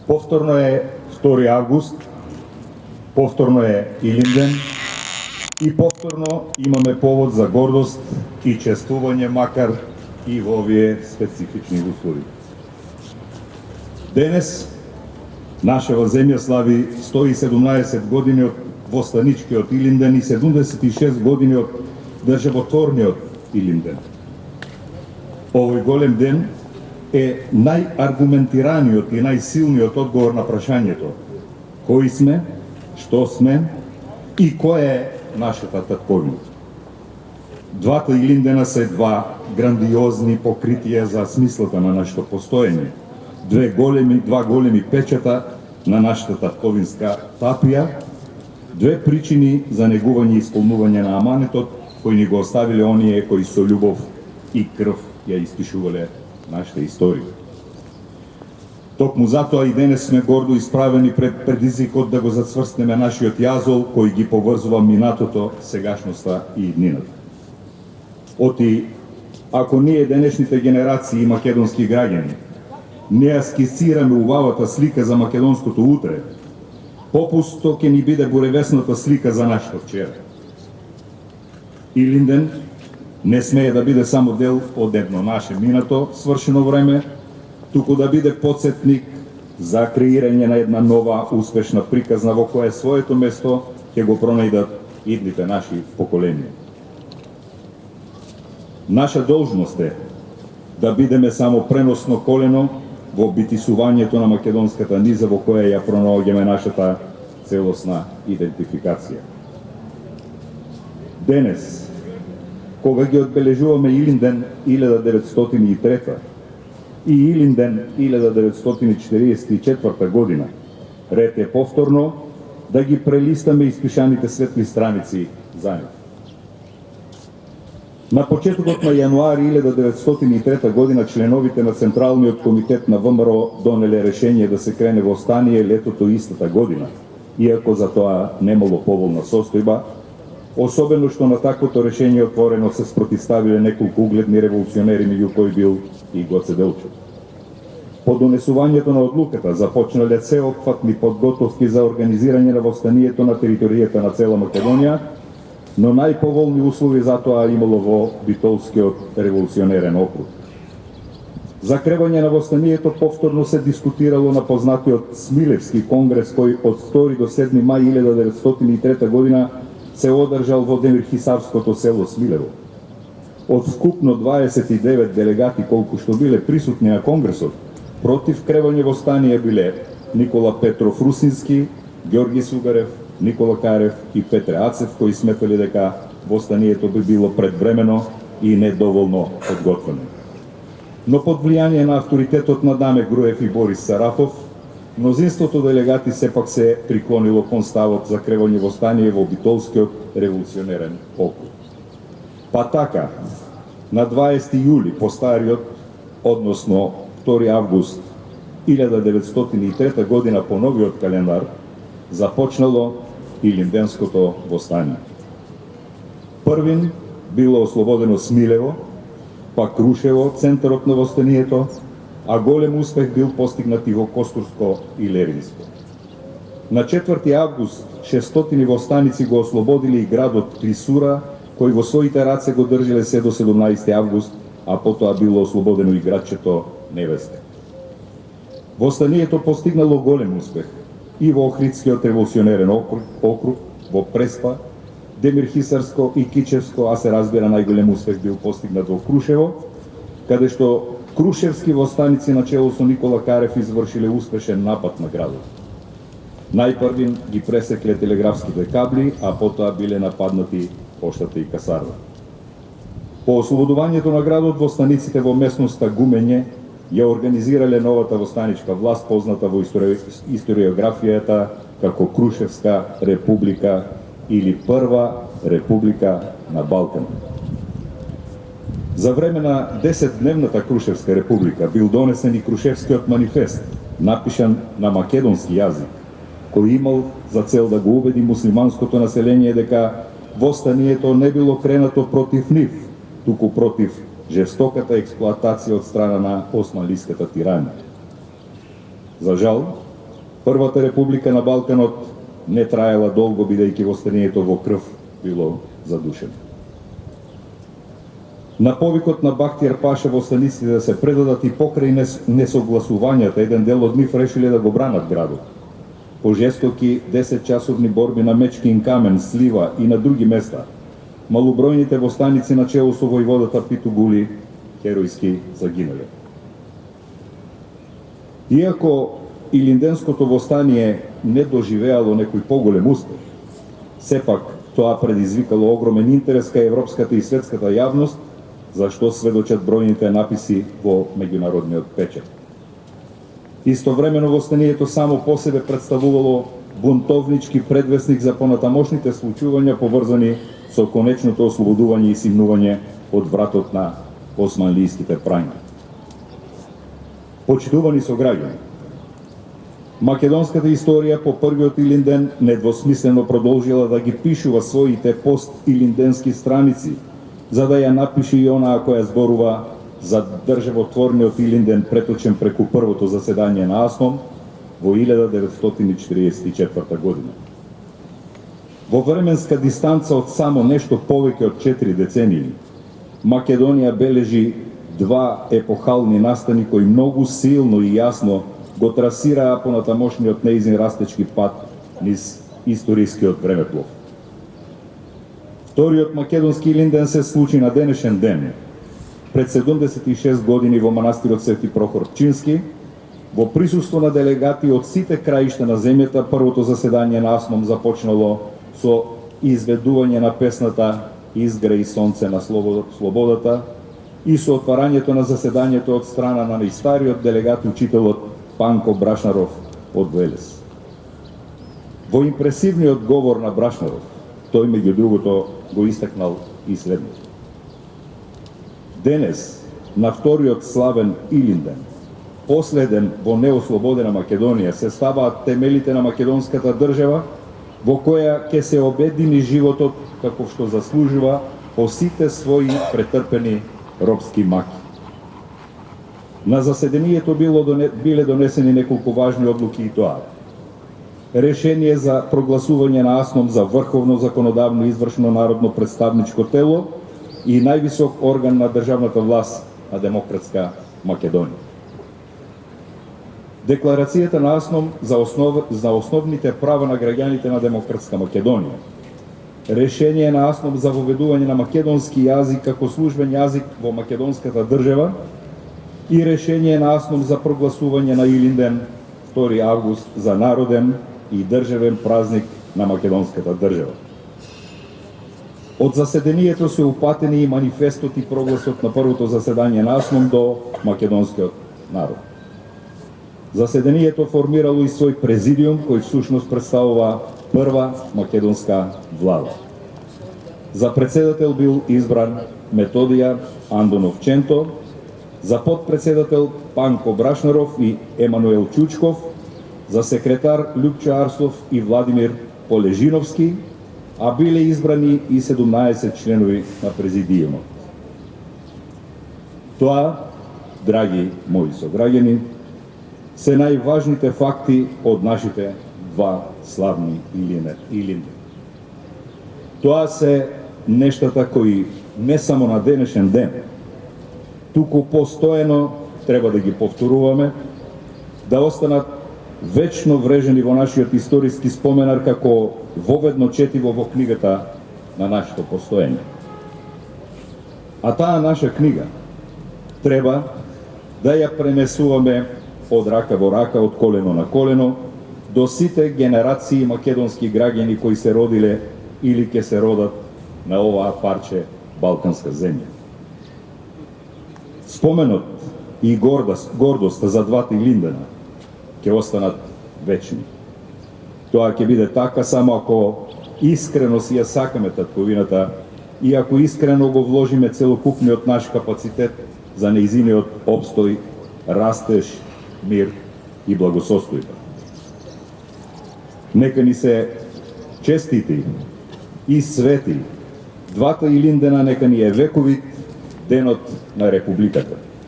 Повторно е 2 август, повторно е Илинден и повторно имаме повод за гордост и чествување, макар и во овие специфични услови. Денес нашава земја слави 117 години од востаничкиот Илинден и 76 години од државотворниот Илинден. Овој голем ден е најаргументираниот и најсилниот одговор на прашањето кои сме, што сме и која е нашата татковина. Двата Илиндена се два грандиозни покритија за смислата на нашето постоење, два големи печата на нашата татковинска тапија, две причини за негување и исполнување на аманетот кои ни го оставиле оние кои со љубов и крв ја испишувале нашата историја. Токму затоа и денес сме гордо исправени пред предизвикот да го зацврстнеме нашиот јазол кој ги поврзува минатото, сегашноста и иднината. Оти, ако ние денешните генерации македонски граѓани не ја скицираме убавата слика за македонското утре, попусто ќе ни биде буревесната слика за нашето вчера. Илинден не смее да биде само дел од едно наше минато свршено време, туку да биде потсетник за креирање на една нова успешна приказна во која своето место ќе го пронајдат идните наши поколенија. Наша должност е да бидеме само преносно колено во битисувањето на македонската низа во која ја пронаоѓаме нашата целосна идентификација. Денес, кога ги одбележуваме Илинден 1903 и Илинден 1944 година, ред е повторно да ги прелистаме испишаните светли страници за нив. На почетокот на јануари 1903 година членовите на Централниот комитет на ВМРО донеле решение да се крене во стание летото истата година, иако за тоа немало поволна состојба, особено што на таквото решение отворено се спротивставиле неколку угледни револуционери, меѓу кои бил и Гоце Делчев. По донесувањето на одлуката започнале сеопфатни подготовки за организирање на востанието на територијата на цела Македонија, но најповолни услови за тоа имало во Битолскиот револуционерен округ. За кревање на востанието повторно се дискутирало на познатиот Смилевски конгрес кој од 2 до 7 мај 1903 година се одржал во Демирхисарското село Смилево. Од вкупно 29 делегати колку што биле присутни на конгресот, против кревање во стание биле Никола Петров Русински, Ѓорги Сугарев, Никола Карев и Петре Ацев, кои сметале дека востанието би било предвремено и недоволно подготвено. Но под влијание на авторитетот на Даме Груев и Борис Сарафов, мнозинството делегати сепак се приклонило кон ставот за кревање востание во Битолскиот револуционерен округ. Па така, на 20 јули по стариот, односно 2 август 1903 година по новиот календар, започнало Илинденското востание. Првин било ослободено Смилево, па Крушево, центарот на востанието, а голем успех бил постигнат и во Костурско и Леринско. На 4 август 600 востаници го ослободили и градот Клисура, кој во своите раце го држиле се до 17 август, а потоа било ослободено и градчето Невеска. Востанието постигнало голем успех и во Охридскиот револуционерен округ, во Преспа, Демирхисарско и Кичевско, а се разбира најголем успех бил постигнат во Крушево, каде што крушевски востаници на чело со Никола Карев извршиле успешен напад на градот. Најпрвин ги пресекле телеграфските кабли, а потоа биле нападнати поштата и касарна. По ослободувањето на градот, востаниците во местноста Гумење ја организирале новата востаничка власт, позната во историографијата како Крушевска република или Прва република на Балкан. За време на 10-дневната Крушевска република бил донесен и Крушевскиот манифест, напишан на македонски јазик, кој имал за цел да го убеди муслиманското население дека востанието не било кренато против нив, туку против жестоката експлоатација од страна на османлиската тиранија. За жал, Првата република на Балканот не траела долго, бидејќи востанието во крв било задушено. На повикот на Бахтијар Паша востаниците да се предадат и покрај несогласувањата, еден дел од нив решиле да го бранат градот. По жестоки 10-часовни борби на Мечкин камен, Слива и на други места, малобројните востаници на чело со војводата Питу Гули херојски загинале. Иако Илинденското востание не доживеало некој поголем успех, сепак тоа предизвикало огромен интерес кај европската и светската јавност, за што сведочат бројните написи во меѓународниот печат. Истовремено востанието само по себе представувало бунтовнички предвесник за понатамошните случувања поврзани со конечното ослободување и симнување од вратот на османлијските прања. Почитувани сограѓани, македонската историја по првиот Илинден недвосмислено продолжила да ги пишува своите пост-илинденски страници, за да ја напише и онаа која зборува за државотворниот Илинден преточен преку првото заседање на АСНОМ во 1944 година. Во временска дистанца од само нешто повеќе од 4 децении, Македонија бележи два епохални настани кои многу силно и јасно го трасираа понатамошниот неизин растечки пат низ историскиот времеплов. Вториот македонски Илинден се случи на денешен ден, пред 76 години во манастирот Свети Прохор Пчински, во присуство на делегати од сите краишта на земјата. Првото заседање на АСНОМ започнало со изведување на песната "Изгреј сонце на слободата" и со отварањето на заседањето од страна на најстариот делегат, учителот Панко Брашнаров од Велес. Во импресивниот говор на Брашнаров, тој меѓу другото го истакнал и следното: денес, на вториот славен Илинден, последен во неослободена Македонија, се ставаат темелите на македонската држава, во која ќе се обедини животот како што заслужува по сите своји претрпени робски маки. На заседанието биле донесени неколку важни одлуки, и тоа: решение за прогласување на АСНОМ за врховно законодавно извршно народно представничко тело и највисок орган на државната власт на Демократска Македонија. Декларацијата на АСНОМ за основните права на граѓаните на Демократска Македонија. Решение на АСНОМ за воведување на македонски јазик како службен јазик во македонската држава и решение на АСНОМ за прогласување на Илинден 2 август за народен и државен празник на македонската држава. Од заседанието се упатени и манифестот и прогласот на првото заседање на АСНОМ до македонскиот народ. Заседанието формирало и свој президиум, кој всушност представува прва македонска влада. За председател бил избран Методија Андонов Ченто, за подпредседател Панко Брашнаров и Емануел Чучков, за секретар Љупчо Арслов и Владимир Полежиновски, а биле избрани и 17 членови на президиумот. Тоа, драги мои сограѓани, се најважните факти од нашите два славни Илиндени. Тоа се нештата кои не само на денешен ден, туку постојано треба да ги повторуваме, да останат вечно врежени во нашиот историски споменар како воведно четиво во книгата на нашето постоење. А таа наша книга треба да ја пренесуваме од рака во рака, од колено на колено, до сите генерации македонски граѓани кои се родиле или ќе се родат на оваа парче балканска земја. Споменот и гордост за двата Илиндена ќе останат вечни. Тоа ќе биде така само ако искрено си ја сакаме татковината и ако искрено го вложиме целокупниот наш капацитет за нејзиниот опстој, растеж, мир и благосостојба. Нека ни се честити и свети двата Илиндена, нека ни е вековит денот на Републиката.